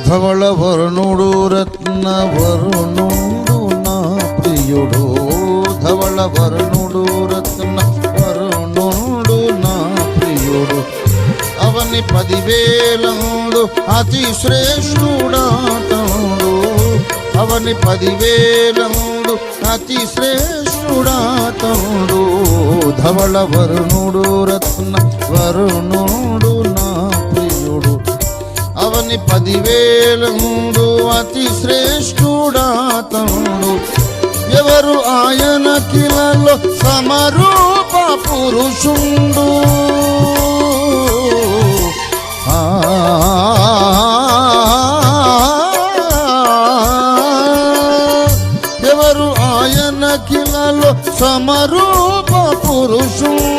ధవళ వరుణుడు రత్న వరుణుడు నా ప్రియుడు ధవళ వరుణుడు రత్న వరుణుడు నా ప్రియుడు అవని 10,000 అతి శ్రేష్ఠుడాతనుడు అవని 10,000 అతి శ్రేష్ఠుడాతనుడు ధవళ వరుణుడు రత్న వరుణుడు నా ప్రియుడు అవని 10,000 అతి శ్రేష్ఠుడాతనుడు ఎవరు ఆయన కిలలో సమరూప పురుషుండు ఎవరు ఆయన కిలలో సమరూప పురుషుండు